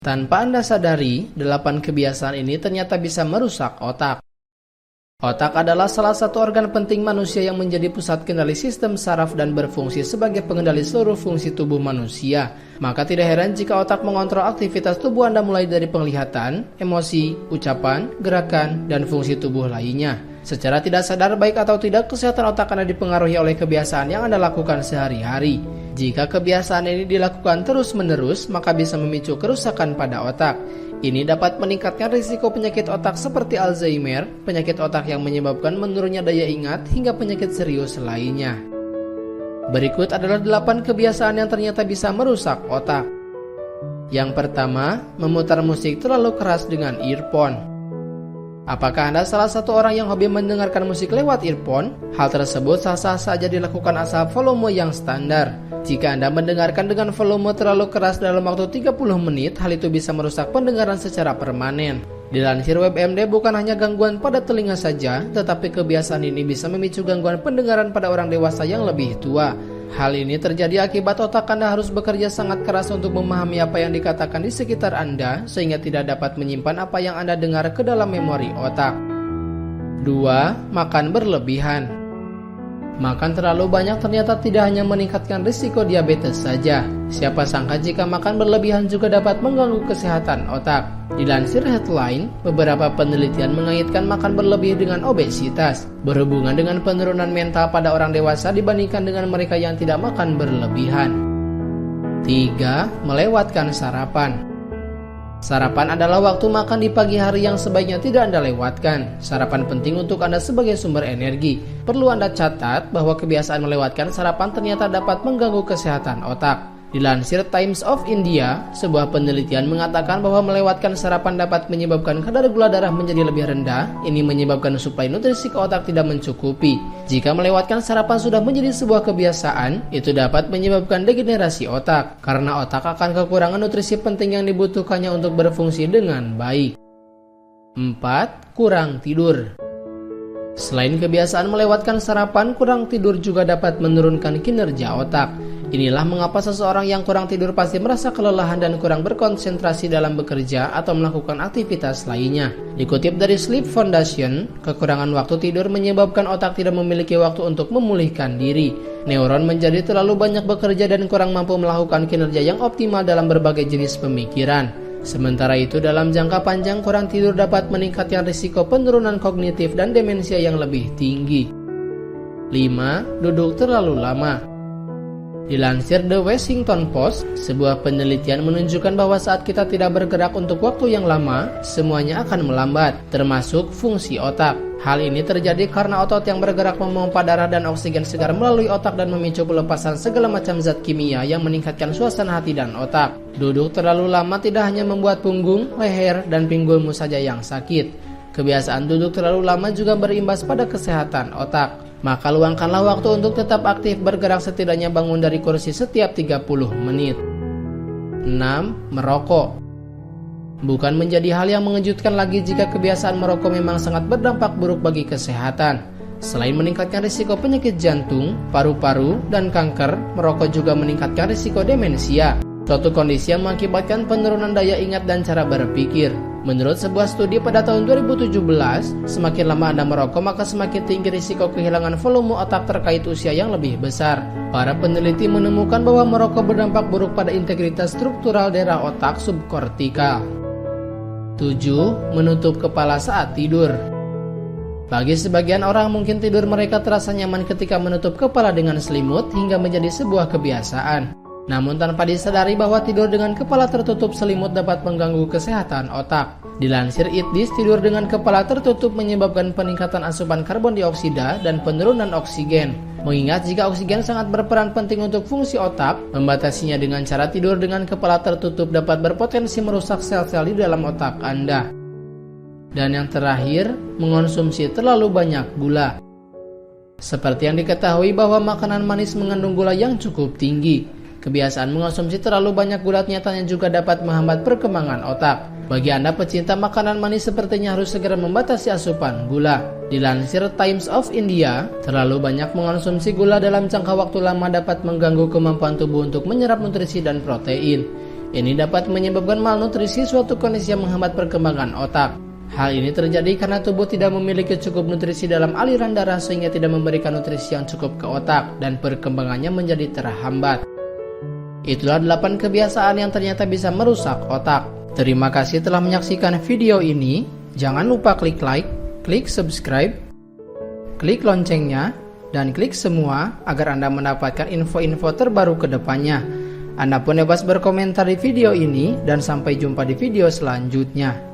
Tanpa Anda sadari, 8 kebiasaan ini ternyata bisa merusak otak. Otak adalah salah satu organ penting manusia yang menjadi pusat kendali sistem saraf dan berfungsi sebagai pengendali seluruh fungsi tubuh manusia. Maka tidak heran jika otak mengontrol aktivitas tubuh Anda mulai dari penglihatan, emosi, ucapan, gerakan, dan fungsi tubuh lainnya. Secara tidak sadar baik atau tidak, kesehatan otak Anda dipengaruhi oleh kebiasaan yang Anda lakukan sehari-hari. Jika kebiasaan ini dilakukan terus-menerus, maka bisa memicu kerusakan pada otak. Ini dapat meningkatkan risiko penyakit otak seperti Alzheimer, penyakit otak yang menyebabkan menurunnya daya ingat, hingga penyakit serius lainnya. Berikut adalah 8 kebiasaan yang ternyata bisa merusak otak. Yang pertama, memutar musik terlalu keras dengan earphone. Apakah Anda salah satu orang yang hobi mendengarkan musik lewat earphone? Hal tersebut sah-sah saja dilakukan asal volume yang standar. Jika Anda mendengarkan dengan volume terlalu keras dalam waktu 30 menit, hal itu bisa merusak pendengaran secara permanen. Dilansir WebMD, bukan hanya gangguan pada telinga saja, tetapi kebiasaan ini bisa memicu gangguan pendengaran pada orang dewasa yang lebih tua. Hal ini terjadi akibat otak Anda harus bekerja sangat keras untuk memahami apa yang dikatakan di sekitar Anda, sehingga tidak dapat menyimpan apa yang Anda dengar ke dalam memori otak. 2. Makan berlebihan. Makan terlalu banyak ternyata tidak hanya meningkatkan risiko diabetes saja. Siapa sangka jika makan berlebihan juga dapat mengganggu kesehatan otak. Dilansir Headline, beberapa penelitian mengaitkan makan berlebih dengan obesitas, berhubungan dengan penurunan mental pada orang dewasa dibandingkan dengan mereka yang tidak makan berlebihan. 3. Melewatkan sarapan. Sarapan adalah waktu makan di pagi hari yang sebaiknya tidak Anda lewatkan. Sarapan penting untuk Anda sebagai sumber energi. Perlu Anda catat bahwa kebiasaan melewatkan sarapan ternyata dapat mengganggu kesehatan otak. Dilansir Times of India, sebuah penelitian mengatakan bahwa melewatkan sarapan dapat menyebabkan kadar gula darah menjadi lebih rendah. Ini menyebabkan suplai nutrisi ke otak tidak mencukupi. Jika melewatkan sarapan sudah menjadi sebuah kebiasaan, itu dapat menyebabkan degenerasi otak, karena otak akan kekurangan nutrisi penting yang dibutuhkannya untuk berfungsi dengan baik. 4. Kurang tidur. Selain kebiasaan melewatkan sarapan, kurang tidur juga dapat menurunkan kinerja otak. Inilah mengapa seseorang yang kurang tidur pasti merasa kelelahan dan kurang berkonsentrasi dalam bekerja atau melakukan aktivitas lainnya. Dikutip dari Sleep Foundation, kekurangan waktu tidur menyebabkan otak tidak memiliki waktu untuk memulihkan diri. Neuron menjadi terlalu banyak bekerja dan kurang mampu melakukan kinerja yang optimal dalam berbagai jenis pemikiran. Sementara itu, dalam jangka panjang, kurang tidur dapat meningkatkan risiko penurunan kognitif dan demensia yang lebih tinggi. 5. Duduk terlalu lama. Dilansir The Washington Post, sebuah penelitian menunjukkan bahwa saat kita tidak bergerak untuk waktu yang lama, semuanya akan melambat, termasuk fungsi otak. Hal ini terjadi karena otot yang bergerak memompa darah dan oksigen segar melalui otak dan memicu pelepasan segala macam zat kimia yang meningkatkan suasana hati dan otak. Duduk terlalu lama tidak hanya membuat punggung, leher, dan pinggulmu saja yang sakit. Kebiasaan duduk terlalu lama juga berimbas pada kesehatan otak. Maka luangkanlah waktu untuk tetap aktif bergerak, setidaknya bangun dari kursi setiap 30 menit. 6. Merokok. Bukan menjadi hal yang mengejutkan lagi jika kebiasaan merokok memang sangat berdampak buruk bagi kesehatan. Selain meningkatkan risiko penyakit jantung, paru-paru, dan kanker, merokok juga meningkatkan risiko demensia, suatu kondisi yang mengakibatkan penurunan daya ingat dan cara berpikir. Menurut sebuah studi pada tahun 2017, semakin lama Anda merokok maka semakin tinggi risiko kehilangan volume otak terkait usia yang lebih besar. Para peneliti menemukan bahwa merokok berdampak buruk pada integritas struktural daerah otak subkortikal. 7. Menutup kepala saat tidur. Bagi sebagian orang mungkin tidur mereka terasa nyaman ketika menutup kepala dengan selimut hingga menjadi sebuah kebiasaan. Namun tanpa disadari bahwa tidur dengan kepala tertutup selimut dapat mengganggu kesehatan otak. Dilansir ITDIS, tidur dengan kepala tertutup menyebabkan peningkatan asupan karbon dioksida dan penurunan oksigen. Mengingat jika oksigen sangat berperan penting untuk fungsi otak, membatasinya dengan cara tidur dengan kepala tertutup dapat berpotensi merusak sel-sel di dalam otak Anda. Dan yang terakhir, mengonsumsi terlalu banyak gula. Seperti yang diketahui bahwa makanan manis mengandung gula yang cukup tinggi. Kebiasaan mengonsumsi terlalu banyak gula nyatanya juga dapat menghambat perkembangan otak. Bagi Anda pecinta makanan manis, sepertinya harus segera membatasi asupan gula. Dilansir Times of India, terlalu banyak mengonsumsi gula dalam jangka waktu lama dapat mengganggu kemampuan tubuh untuk menyerap nutrisi dan protein. Ini dapat menyebabkan malnutrisi, suatu kondisi yang menghambat perkembangan otak. Hal ini terjadi karena tubuh tidak memiliki cukup nutrisi dalam aliran darah sehingga tidak memberikan nutrisi yang cukup ke otak dan perkembangannya menjadi terhambat. Itulah 8 kebiasaan yang ternyata bisa merusak otak. Terima kasih telah menyaksikan video ini. Jangan lupa klik like, klik subscribe, klik loncengnya, dan klik semua agar Anda mendapatkan info-info terbaru ke depannya. Anda pun bebas berkomentar di video ini dan sampai jumpa di video selanjutnya.